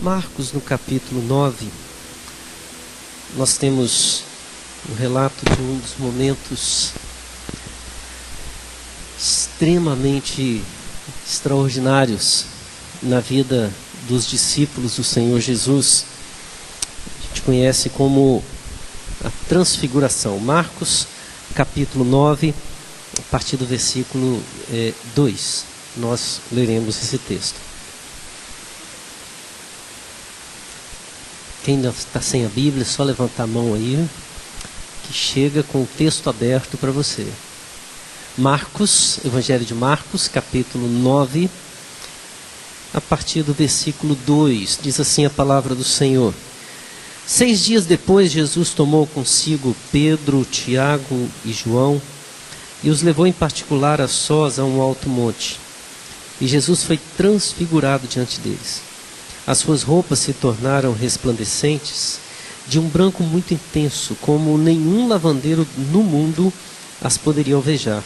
Marcos, no capítulo 9, nós temos um relato de um dos momentos extremamente extraordinários na vida dos discípulos do Senhor Jesus. A gente conhece como a transfiguração. Marcos, capítulo 9, a partir do versículo 2, nós leremos esse texto. Quem ainda está sem a Bíblia, é só levantar a mão aí, que chega com o texto aberto para você. Marcos, Evangelho de Marcos, capítulo 9, a partir do versículo 2, diz assim a palavra do Senhor. 6 dias depois, Jesus tomou consigo Pedro, Tiago e João e os levou em particular a sós a um alto monte. E Jesus foi transfigurado diante deles. As suas roupas se tornaram resplandecentes, de um branco muito intenso, como nenhum lavandeiro no mundo as poderia alvejar.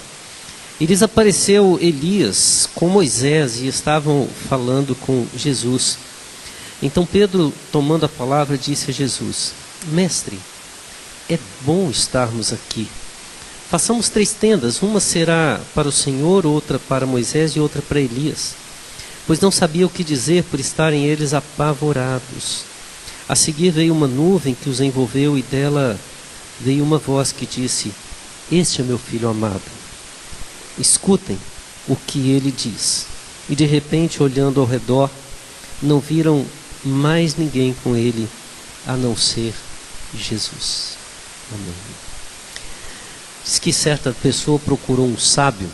E lhes apareceu Elias com Moisés e estavam falando com Jesus. Então Pedro, tomando a palavra, disse a Jesus: Mestre, é bom estarmos aqui. Façamos 3 tendas, uma será para o Senhor, outra para Moisés e outra para Elias. Pois não sabia o que dizer por estarem eles apavorados. A seguir veio uma nuvem que os envolveu e dela veio uma voz que disse: Este é meu filho amado. Escutem o que ele diz. E de repente, olhando ao redor, não viram mais ninguém com ele, a não ser Jesus. Amém. Diz que certa pessoa procurou um sábio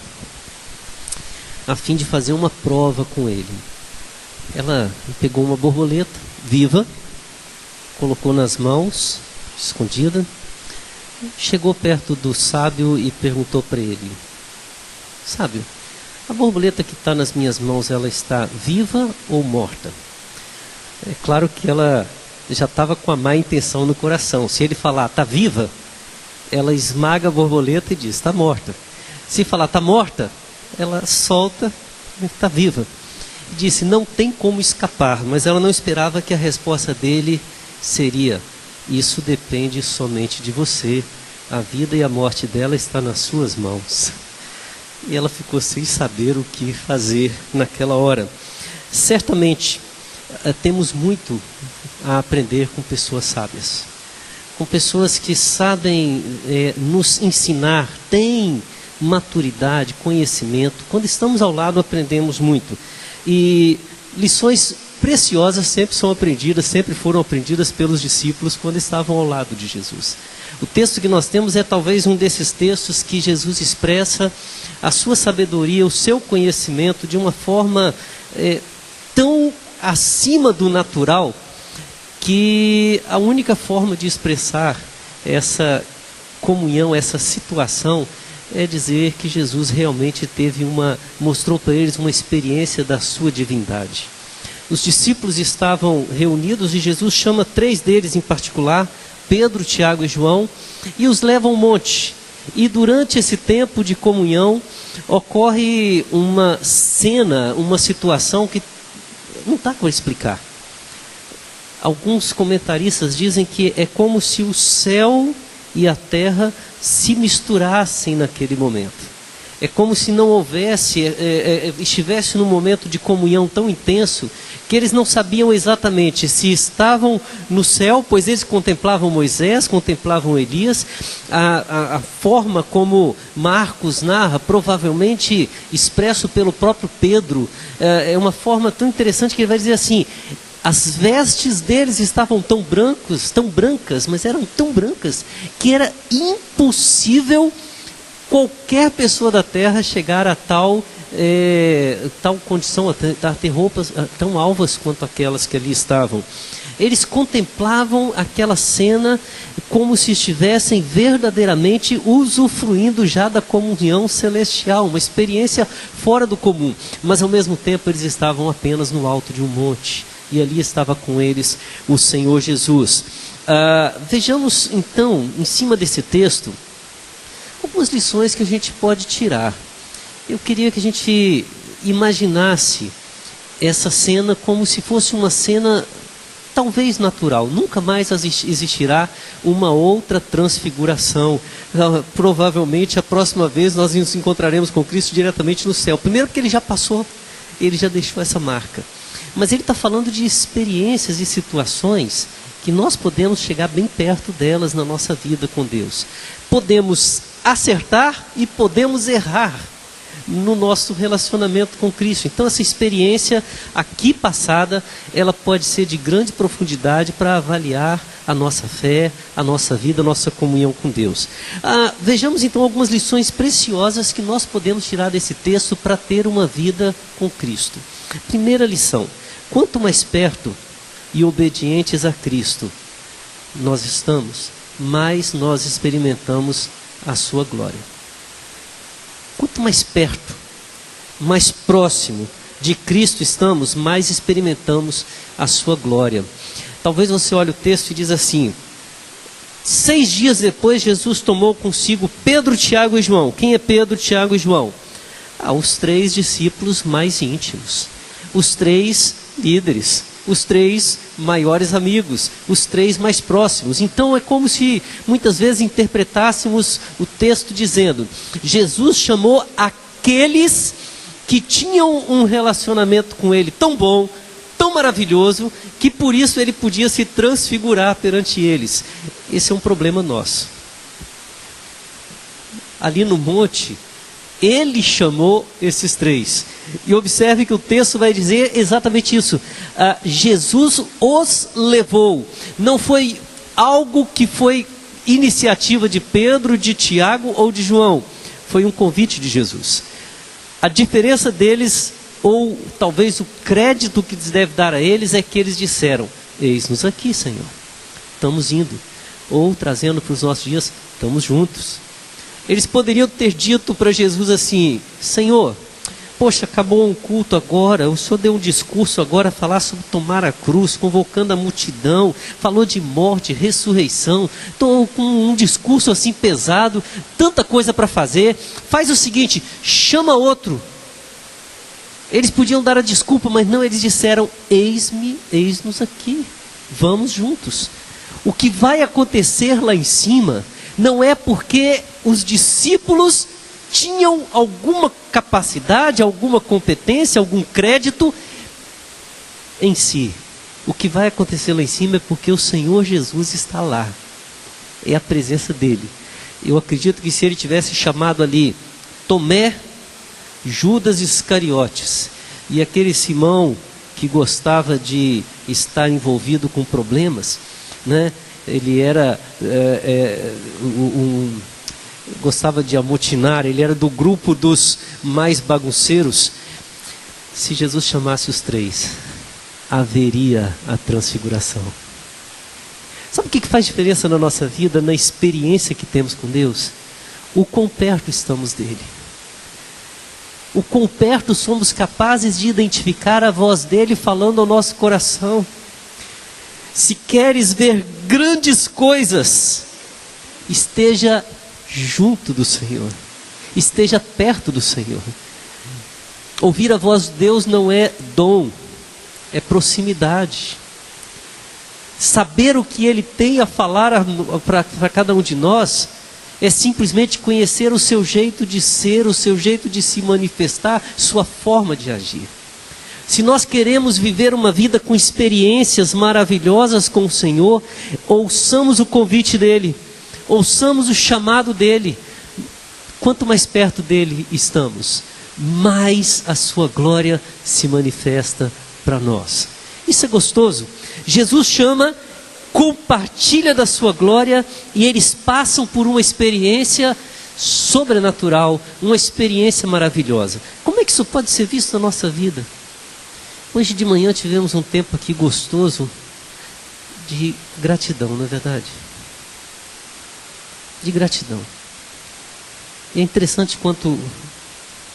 a fim de fazer uma prova com ele. Ela pegou uma borboleta viva, colocou nas mãos, escondida, chegou perto do sábio e perguntou para ele: Sábio, a borboleta que está nas minhas mãos, ela está viva ou morta? É claro que ela já estava com a má intenção no coração. Se ele falar está viva, ela esmaga a borboleta e diz está morta. Se falar está morta, ela solta e está viva. Disse, não tem como escapar, mas ela não esperava que a resposta dele seria: isso depende somente de você, a vida e a morte dela está nas suas mãos. E ela ficou sem saber o que fazer naquela hora. Certamente temos muito a aprender com pessoas sábias, com pessoas que sabem nos ensinar, têm maturidade, conhecimento. Quando estamos ao lado, aprendemos muito. E lições preciosas sempre são aprendidas, sempre foram aprendidas pelos discípulos quando estavam ao lado de Jesus. O texto que nós temos é talvez um desses textos que Jesus expressa a sua sabedoria, o seu conhecimento de uma forma tão acima do natural, que a única forma de expressar essa comunhão, essa situação, é dizer que Jesus realmente mostrou para eles uma experiência da sua divindade. Os discípulos estavam reunidos e Jesus chama 3 deles em particular, Pedro, Tiago e João, e os leva a um monte. E durante esse tempo de comunhão, ocorre uma cena, uma situação que não dá para explicar. Alguns comentaristas dizem que é como se o céu e a terra se misturassem naquele momento. É como se não houvesse, estivesse num momento de comunhão tão intenso que eles não sabiam exatamente se estavam no céu, pois eles contemplavam Moisés, contemplavam Elias. A forma como Marcos narra, provavelmente expresso pelo próprio Pedro, é uma forma tão interessante que ele vai dizer assim: as vestes deles estavam tão brancas, mas eram tão brancas que era impossível qualquer pessoa da terra chegar a tal condição, a ter roupas tão alvas quanto aquelas que ali estavam. Eles contemplavam aquela cena como se estivessem verdadeiramente usufruindo já da comunhão celestial, uma experiência fora do comum, mas ao mesmo tempo eles estavam apenas no alto de um monte. E ali estava com eles o Senhor Jesus. Vejamos então, em cima desse texto, algumas lições que a gente pode tirar. Eu queria que a gente imaginasse essa cena como se fosse uma cena talvez natural. Nunca mais existirá uma outra transfiguração. Provavelmente a próxima vez nós nos encontraremos com Cristo diretamente no céu. Primeiro porque ele já passou, ele já deixou essa marca. Mas ele está falando de experiências e situações que nós podemos chegar bem perto delas na nossa vida com Deus. Podemos acertar e podemos errar no nosso relacionamento com Cristo. Então essa experiência aqui passada, ela pode ser de grande profundidade para avaliar a nossa fé, a nossa vida, a nossa comunhão com Deus. Vejamos então algumas lições preciosas que nós podemos tirar desse texto para ter uma vida com Cristo. Primeira lição: quanto mais perto e obedientes a Cristo nós estamos, mais nós experimentamos a sua glória. Quanto mais perto, mais próximo de Cristo estamos, mais experimentamos a sua glória. Talvez você olhe o texto e diz assim: 6 dias depois Jesus tomou consigo Pedro, Tiago e João. Quem é Pedro, Tiago e João? Os 3 discípulos mais íntimos, os 3 líderes, os 3 maiores amigos, os 3 mais próximos. Então é como se muitas vezes interpretássemos o texto dizendo: Jesus chamou aqueles que tinham um relacionamento com ele tão bom, tão maravilhoso, que por isso ele podia se transfigurar perante eles. Esse é um problema nosso. Ali no monte, ele chamou esses 3. E observe que o texto vai dizer exatamente isso. Jesus os levou. Não foi algo que foi iniciativa de Pedro, de Tiago ou de João. Foi um convite de Jesus. A diferença deles, ou talvez o crédito que deve dar a eles, é que eles disseram: eis-nos aqui, Senhor, estamos indo. Ou trazendo para os nossos dias: estamos juntos. Eles poderiam ter dito para Jesus assim: Senhor, poxa, acabou um culto agora, o Senhor deu um discurso agora, falar sobre tomar a cruz, convocando a multidão, falou de morte, ressurreição, estou com um discurso assim pesado, tanta coisa para fazer, faz o seguinte, chama outro. Eles podiam dar a desculpa, mas não, eles disseram: eis-nos aqui, vamos juntos. O que vai acontecer lá em cima não é porque os discípulos tinham alguma capacidade, alguma competência, algum crédito em si. O que vai acontecer lá em cima é porque o Senhor Jesus está lá. É a presença dele. Eu acredito que se ele tivesse chamado ali Tomé, Judas Iscariotes e aquele Simão que gostava de estar envolvido com problemas, né? Ele era gostava de amotinar, ele era do grupo dos mais bagunceiros. Se Jesus chamasse os 3, haveria a transfiguração. Sabe o que faz diferença na nossa vida, na experiência que temos com Deus? O quão perto estamos dele. O quão perto somos capazes de identificar a voz dele falando ao nosso coração. Se queres ver grandes coisas, esteja junto do Senhor, esteja perto do Senhor. Ouvir a voz de Deus não é dom, é proximidade. Saber o que Ele tem a falar para cada um de nós é simplesmente conhecer o seu jeito de ser, o seu jeito de se manifestar, sua forma de agir. Se nós queremos viver uma vida com experiências maravilhosas com o Senhor, ouçamos o convite dEle, ouçamos o chamado dEle. Quanto mais perto dEle estamos, mais a sua glória se manifesta para nós. Isso é gostoso. Jesus chama, compartilha da sua glória e eles passam por uma experiência sobrenatural, uma experiência maravilhosa. Como é que isso pode ser visto na nossa vida? Hoje de manhã tivemos um tempo aqui gostoso de gratidão, não é verdade? De gratidão. E é interessante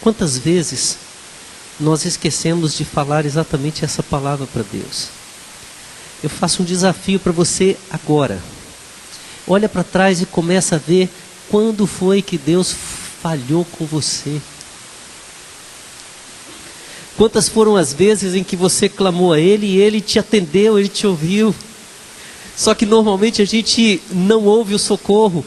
quantas vezes nós esquecemos de falar exatamente essa palavra para Deus. Eu faço um desafio para você agora. Olha para trás e começa a ver quando foi que Deus falhou com você. Quantas foram as vezes em que você clamou a Ele e Ele te atendeu, Ele te ouviu? Só que normalmente a gente não ouve o socorro.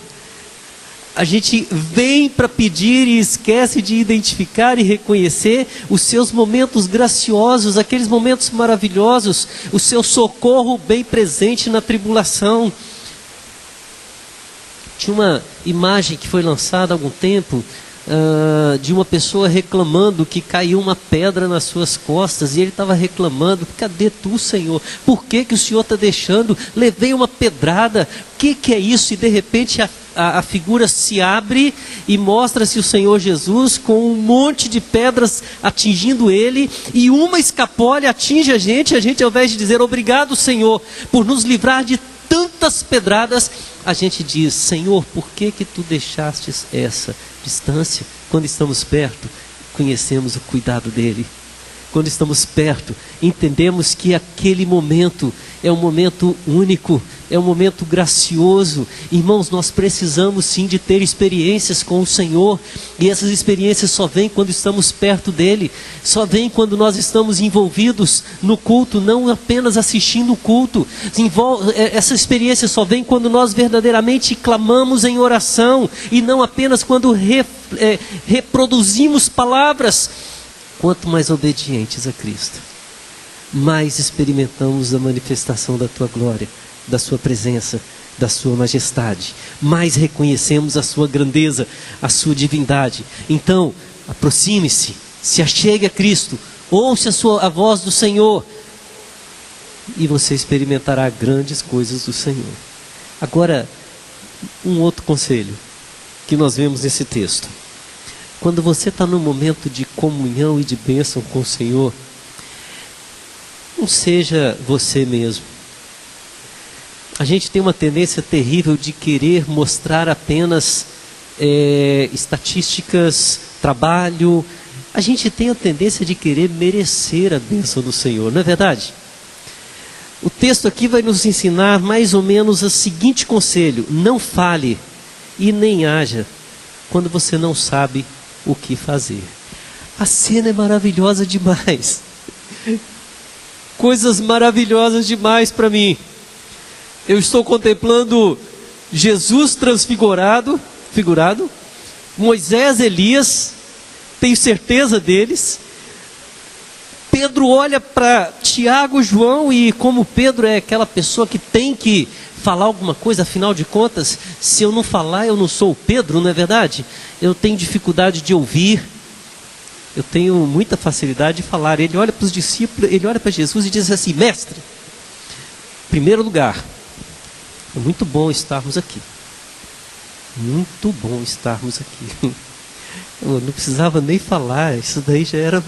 A gente vem para pedir e esquece de identificar e reconhecer os seus momentos graciosos, aqueles momentos maravilhosos, o seu socorro bem presente na tribulação. Tinha uma imagem que foi lançada há algum tempo, de uma pessoa reclamando que caiu uma pedra nas suas costas, e ele estava reclamando: cadê tu, Senhor? Por que o Senhor está deixando? Levei uma pedrada, o que é isso? E de repente a figura se abre e mostra-se o Senhor Jesus com um monte de pedras atingindo ele, e uma escapole atinge a gente ao invés de dizer obrigado, Senhor, por nos livrar de tantas pedradas, a gente diz: Senhor, por que tu deixaste essa distância? Quando estamos perto, conhecemos o cuidado dele. Quando estamos perto, entendemos que aquele momento é um momento único, é um momento gracioso. Irmãos, nós precisamos sim de ter experiências com o Senhor, e essas experiências só vêm quando estamos perto dele, só vêm quando nós estamos envolvidos no culto, não apenas assistindo o culto. Essa experiência só vem quando nós verdadeiramente clamamos em oração, e não apenas quando reproduzimos palavras. Quanto mais obedientes a Cristo, mais experimentamos a manifestação da tua glória, da sua presença, da sua majestade, mais reconhecemos a sua grandeza, a sua divindade. Então, aproxime-se, se achegue a Cristo, ouça a voz do Senhor, e você experimentará grandes coisas do Senhor. Agora, um outro conselho que nós vemos nesse texto: quando você está num momento de comunhão e de bênção com o Senhor, não seja você mesmo. A gente tem uma tendência terrível de querer mostrar apenas estatísticas, trabalho. A gente tem a tendência de querer merecer a bênção do Senhor, não é verdade? O texto aqui vai nos ensinar mais ou menos o seguinte conselho: não fale e nem haja quando você não sabe o que fazer. A cena é maravilhosa demais. Coisas maravilhosas demais para mim. Eu estou contemplando Jesus transfigurado, Moisés, Elias, tenho certeza deles. Pedro olha para Tiago, João, e como Pedro é aquela pessoa que tem que falar alguma coisa, afinal de contas, se eu não falar, eu não sou o Pedro, não é verdade? Eu tenho dificuldade de ouvir, eu tenho muita facilidade de falar. Ele olha para os discípulos, ele olha para Jesus e diz assim: mestre, em primeiro lugar, é muito bom estarmos aqui. Muito bom estarmos aqui. Eu não precisava nem falar, isso daí já era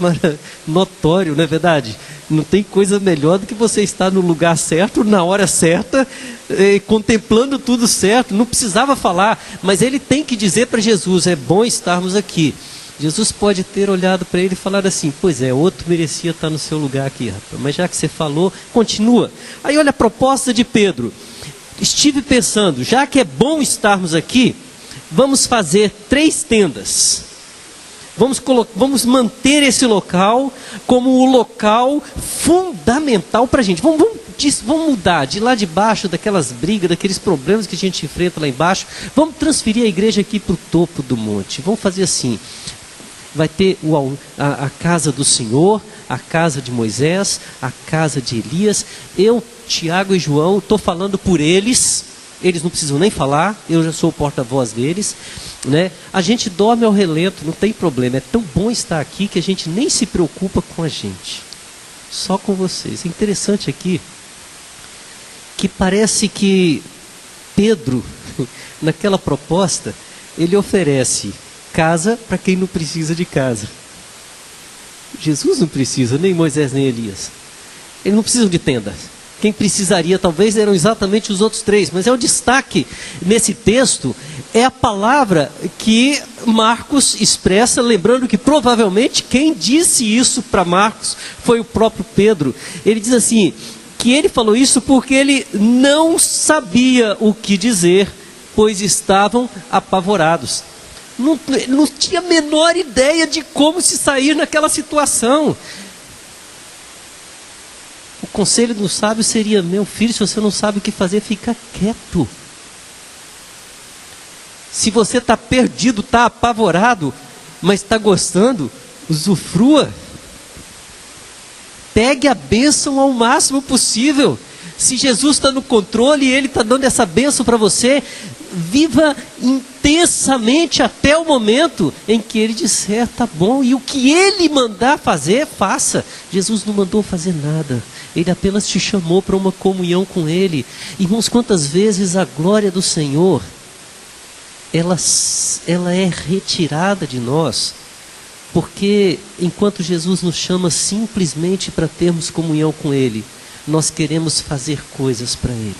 notório, não é verdade? Não tem coisa melhor do que você estar no lugar certo, na hora certa, contemplando tudo certo. Não precisava falar, mas ele tem que dizer para Jesus: é bom estarmos aqui. Jesus pode ter olhado para ele e falar assim: pois é, outro merecia estar no seu lugar aqui, rapaz, mas já que você falou, continua. Aí olha a proposta de Pedro: estive pensando, já que é bom estarmos aqui, vamos fazer 3 tendas. Vamos manter esse local como o local fundamental para a gente. Vamos mudar de lá de baixo, daquelas brigas, daqueles problemas que a gente enfrenta lá embaixo. Vamos transferir a igreja aqui para o topo do monte. Vamos fazer assim: vai ter a casa do Senhor, a casa de Moisés, a casa de Elias. Eu, Tiago e João, estou falando por eles. Eles não precisam nem falar, eu já sou o porta-voz deles, né? A gente dorme ao relento, não tem problema. É tão bom estar aqui que a gente nem se preocupa com a gente, só com vocês. É interessante aqui que parece que Pedro, naquela proposta, ele oferece casa para quem não precisa de casa. Jesus não precisa, nem Moisés nem Elias. Eles não precisam de tendas. Quem precisaria talvez eram exatamente os outros 3, mas é o destaque nesse texto, é a palavra que Marcos expressa, lembrando que provavelmente quem disse isso para Marcos foi o próprio Pedro. Ele diz assim, que ele falou isso porque ele não sabia o que dizer, pois estavam apavorados. Não tinha a menor ideia de como se sair naquela situação. conselho do sábio seria: meu filho, se você não sabe o que fazer, fica quieto. Se você está perdido, está apavorado, mas está gostando, usufrua. Pegue a bênção ao máximo possível. Se Jesus está no controle e Ele está dando essa bênção para você, viva intensamente até o momento em que Ele disser: tá bom, e o que Ele mandar fazer, faça. Jesus não mandou fazer nada, Ele apenas te chamou para uma comunhão com Ele. Irmãos, quantas vezes a glória do Senhor, ela é retirada de nós, porque enquanto Jesus nos chama simplesmente para termos comunhão com Ele, nós queremos fazer coisas para Ele.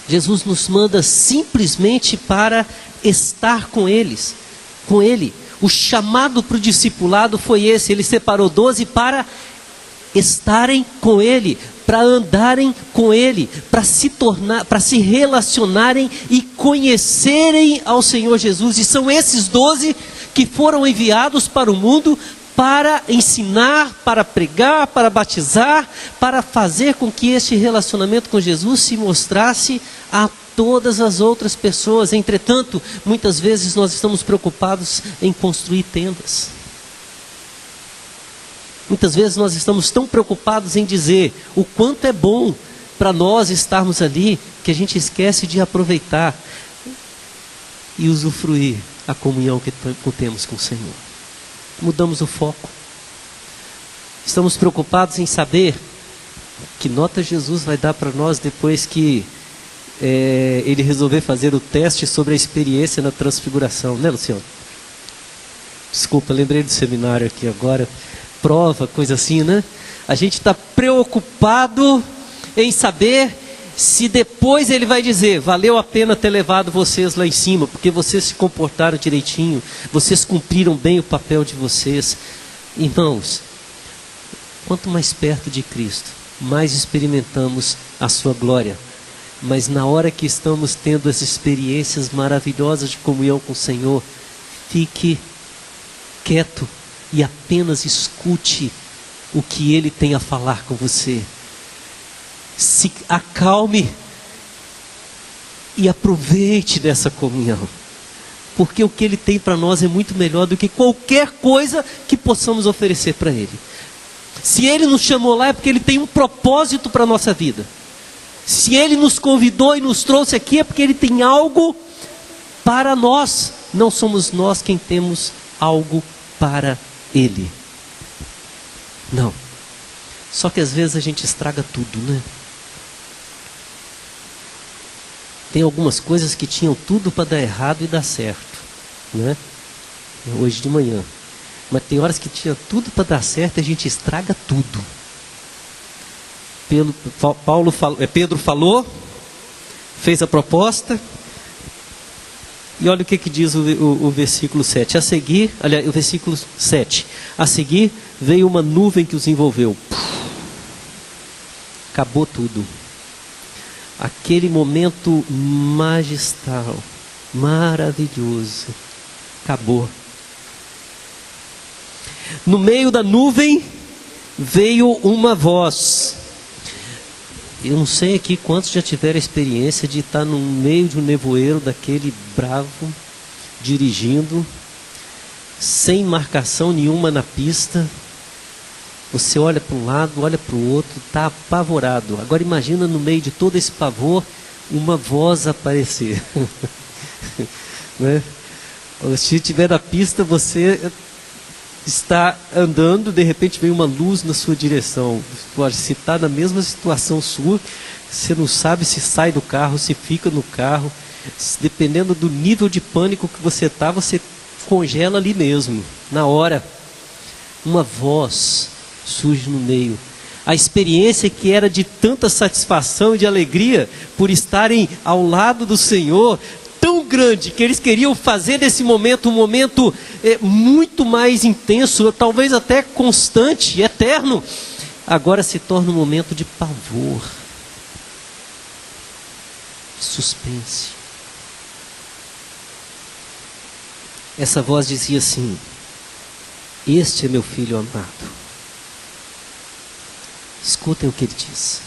Jesus nos manda simplesmente para estar com Ele. O chamado para o discipulado foi esse. Ele separou 12 para estarem com Ele, para andarem com Ele, para se relacionarem e conhecerem ao Senhor Jesus. E são esses 12 que foram enviados para o mundo para ensinar, para pregar, para batizar, para fazer com que este relacionamento com Jesus se mostrasse a todas as outras pessoas. Entretanto, muitas vezes nós estamos preocupados em construir tendas. Muitas vezes nós estamos tão preocupados em dizer o quanto é bom para nós estarmos ali, que a gente esquece de aproveitar e usufruir a comunhão que temos com o Senhor. Mudamos o foco. Estamos preocupados em saber que nota Jesus vai dar para nós depois que Ele resolver fazer o teste sobre a experiência na transfiguração, né, Luciano? Desculpa, lembrei do seminário aqui agora. Prova, coisa assim, né? A gente está preocupado em saber se depois Ele vai dizer: valeu a pena ter levado vocês lá em cima, porque vocês se comportaram direitinho, vocês cumpriram bem o papel de vocês. Irmãos, quanto mais perto de Cristo, mais experimentamos a sua glória. Mas na hora que estamos tendo as experiências maravilhosas de comunhão com o Senhor, fique quieto e apenas escute o que Ele tem a falar com você. Se acalme e aproveite dessa comunhão, porque o que Ele tem para nós é muito melhor do que qualquer coisa que possamos oferecer para Ele. Se Ele nos chamou lá, é porque Ele tem um propósito para a nossa vida. Se Ele nos convidou e nos trouxe aqui, é porque Ele tem algo para nós. Não somos nós quem temos algo para Ele. Não. Só que às vezes a gente estraga tudo, né? Tem algumas coisas que tinham tudo para dar errado e dar certo, né? Hoje de manhã. Mas tem horas que tinha tudo para dar certo e a gente estraga tudo. Pedro falou, fez a proposta, e olha o que diz o versículo 7. A seguir, aliás, o versículo 7. A seguir veio uma nuvem que os envolveu. Acabou tudo. Aquele momento magistral, maravilhoso, acabou. No meio da nuvem veio uma voz. Eu não sei aqui quantos já tiveram a experiência de estar no meio de um nevoeiro daquele bravo, dirigindo, sem marcação nenhuma na pista. Você olha para um lado, olha para o outro, está apavorado. Agora imagina no meio de todo esse pavor, uma voz aparecer. Né? Se estiver na pista, você está andando, de repente vem uma luz na sua direção. Se está na mesma situação sua, você não sabe se sai do carro, se fica no carro. Dependendo do nível de pânico que você está, você congela ali mesmo, na hora. Uma voz surge no meio. A experiência que era de tanta satisfação e de alegria por estarem ao lado do Senhor, tão grande que eles queriam fazer desse momento um momento muito mais intenso, talvez até constante, eterno, agora se torna um momento de pavor, de suspense. Essa voz dizia assim: este é meu filho amado, Escutem o que ele diz.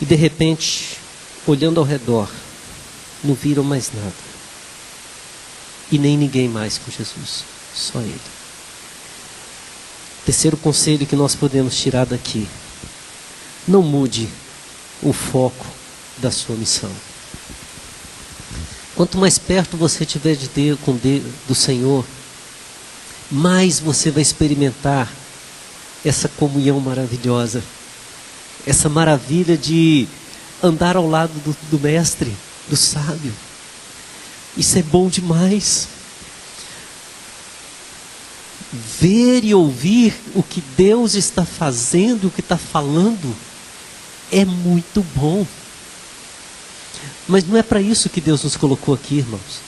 E de repente, olhando ao redor, não viram mais nada. E nem ninguém mais com Jesus, só ele. Terceiro conselho que nós podemos tirar daqui: não mude o foco da sua missão. Quanto mais perto você estiver do Senhor, mais você vai experimentar essa comunhão maravilhosa, essa maravilha de andar ao lado do mestre, do sábio. Isso é bom demais. Ver e ouvir o que Deus está fazendo, o que está falando, é muito bom. Mas não é para isso que Deus nos colocou aqui, irmãos.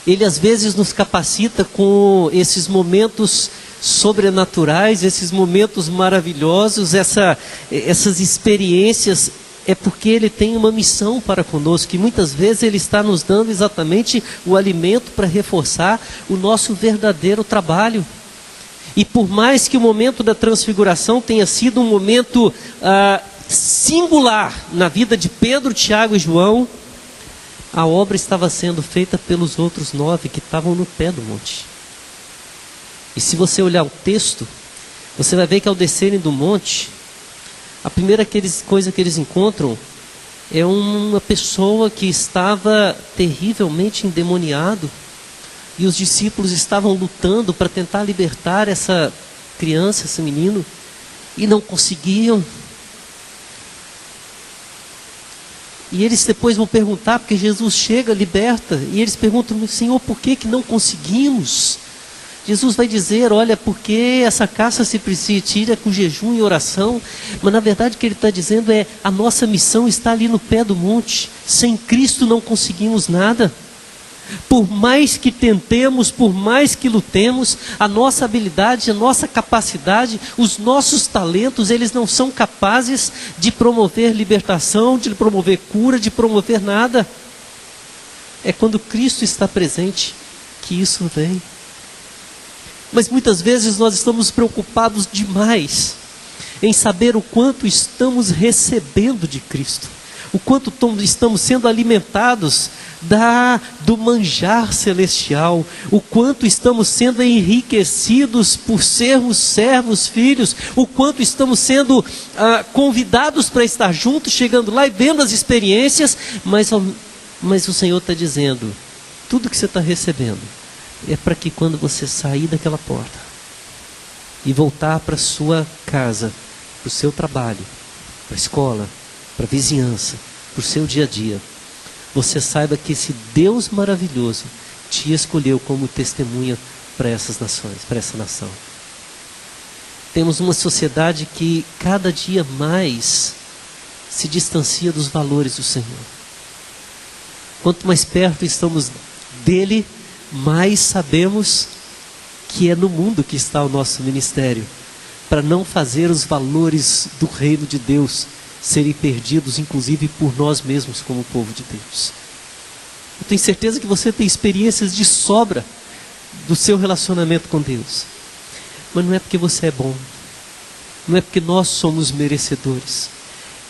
Ele às vezes nos capacita com esses momentos sobrenaturais, esses momentos maravilhosos, essas experiências. É porque Ele tem uma missão para conosco, e muitas vezes Ele está nos dando exatamente o alimento para reforçar o nosso verdadeiro trabalho. E por mais que o momento da transfiguração tenha sido um momento singular na vida de Pedro, Tiago e João, a obra estava sendo feita pelos outros 9 que estavam no pé do monte. E se você olhar o texto, você vai ver que ao descerem do monte, a primeira coisa que eles encontram é uma pessoa que estava terrivelmente endemoniado, e os discípulos estavam lutando para tentar libertar essa criança, esse menino, e não conseguiam. E eles depois vão perguntar, porque Jesus chega, liberta, e eles perguntam: Senhor, por que não conseguimos? Jesus vai dizer: olha, porque essa caça se tira com jejum e oração. Mas na verdade o que ele está dizendo é: a nossa missão está ali no pé do monte. Sem Cristo não conseguimos nada. Por mais que tentemos, por mais que lutemos, a nossa habilidade, a nossa capacidade, os nossos talentos, eles não são capazes de promover libertação, de promover cura, de promover nada. É quando Cristo está presente que isso vem. Mas muitas vezes nós estamos preocupados demais em saber o quanto estamos recebendo de Cristo, o quanto estamos sendo alimentados do manjar celestial, o quanto estamos sendo enriquecidos por sermos servos, filhos, o quanto estamos sendo convidados para estar juntos, chegando lá e vendo as experiências, mas o Senhor está dizendo: tudo que você está recebendo é para que quando você sair daquela porta e voltar para a sua casa, para o seu trabalho, para a escola, para a vizinhança, para o seu dia a dia, você saiba que esse Deus maravilhoso te escolheu como testemunha para essas nações, para essa nação. Temos uma sociedade que cada dia mais se distancia dos valores do Senhor. Quanto mais perto estamos dele, mais sabemos que é no mundo que está o nosso ministério, para não fazer os valores do reino de Deus serem perdidos, inclusive por nós mesmos como povo de Deus. Eu tenho certeza que você tem experiências de sobra do seu relacionamento com Deus, mas não é porque você é bom, não é porque nós somos merecedores,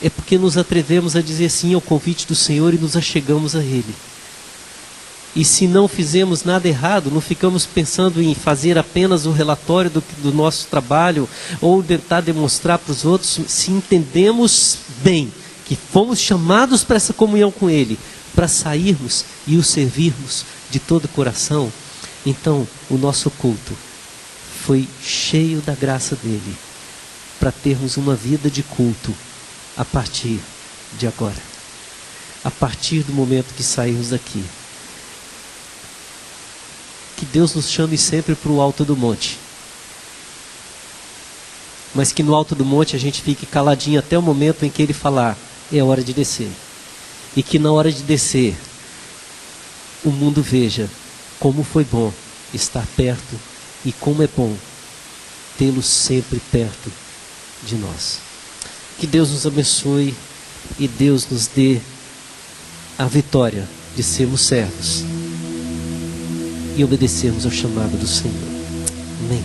é porque nos atrevemos a dizer sim ao convite do Senhor e nos achegamos a Ele. E se não fizemos nada errado, não ficamos pensando em fazer apenas o relatório do nosso trabalho ou tentar demonstrar para os outros. Se entendemos bem que fomos chamados para essa comunhão com Ele, para sairmos e o servirmos de todo o coração, então o nosso culto foi cheio da graça dEle, para termos uma vida de culto a partir de agora, a partir do momento que sairmos daqui. Que Deus nos chame sempre para o alto do monte, mas que no alto do monte a gente fique caladinho até o momento em que Ele falar: é hora de descer. E que na hora de descer, o mundo veja como foi bom estar perto e como é bom tê-lo sempre perto de nós. Que Deus nos abençoe e Deus nos dê a vitória de sermos servos e obedecermos ao chamado do Senhor. Amém.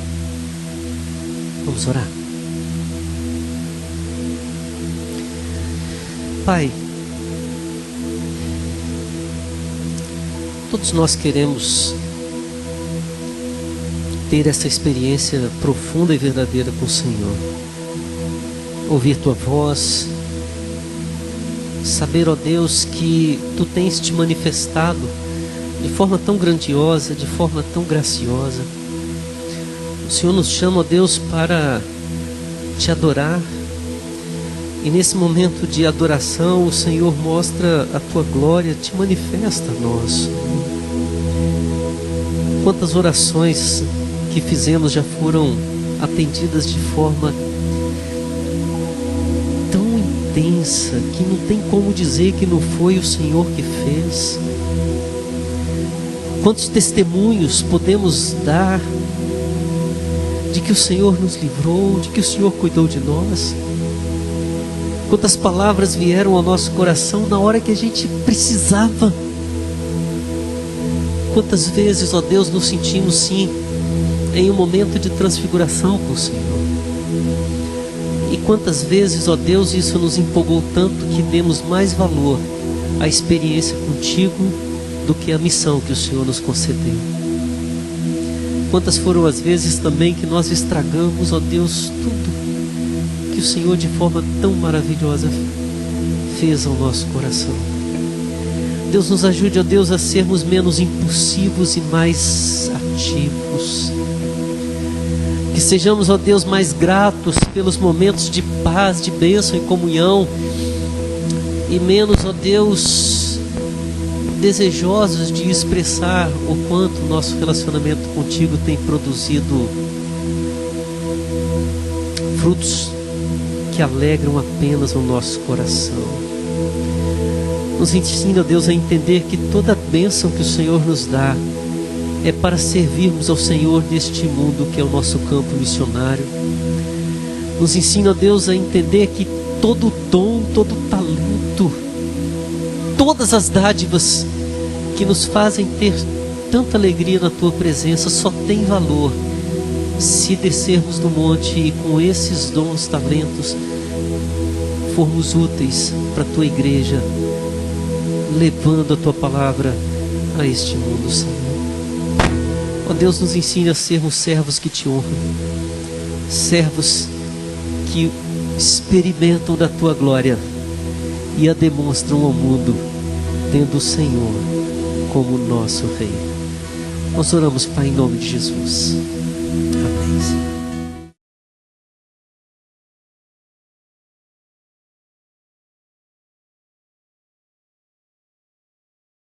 Vamos orar. Pai, todos nós queremos ter essa experiência profunda e verdadeira com o Senhor. Ouvir Tua voz, saber, ó Deus, que Tu tens te manifestado de forma tão grandiosa, de forma tão graciosa. O Senhor nos chama, ó Deus, para Te adorar. E nesse momento de adoração, o Senhor mostra a Tua glória, Te manifesta a nós. Quantas orações que fizemos já foram atendidas de forma tão intensa, que não tem como dizer que não foi o Senhor que fez. Quantos testemunhos podemos dar de que o Senhor nos livrou, de que o Senhor cuidou de nós. Quantas palavras vieram ao nosso coração na hora que a gente precisava. Quantas vezes, ó Deus, nos sentimos sim em um momento de transfiguração com o Senhor. E quantas vezes, ó Deus, isso nos empolgou tanto que demos mais valor à experiência contigo do que à missão que o Senhor nos concedeu. Quantas foram as vezes também que nós estragamos, ó Deus, tudo que o Senhor de forma tão maravilhosa fez ao nosso coração. Deus, nos ajude, ó Deus, a sermos menos impulsivos e mais ativos. Que sejamos, ó Deus, mais gratos pelos momentos de paz, de bênção e comunhão, e menos, ó Deus, desejosos de expressar o quanto o nosso relacionamento contigo tem produzido frutos que alegram apenas o nosso coração. Nos ensina, Deus, a entender que toda bênção que o Senhor nos dá é para servirmos ao Senhor neste mundo que é o nosso campo missionário. Nos ensina, Deus, a entender que todo dom, todo talento, todas as dádivas que nos fazem ter tanta alegria na Tua presença só tem valor se descermos do monte e com esses dons, talentos, formos úteis para a Tua igreja, levando a Tua palavra a este mundo, Senhor. Ó Deus, nos ensina a sermos servos que Te honram, servos que experimentam da Tua glória e a demonstram ao mundo, tendo o Senhor como nosso Rei. Nós oramos, Pai, em nome de Jesus. Amém.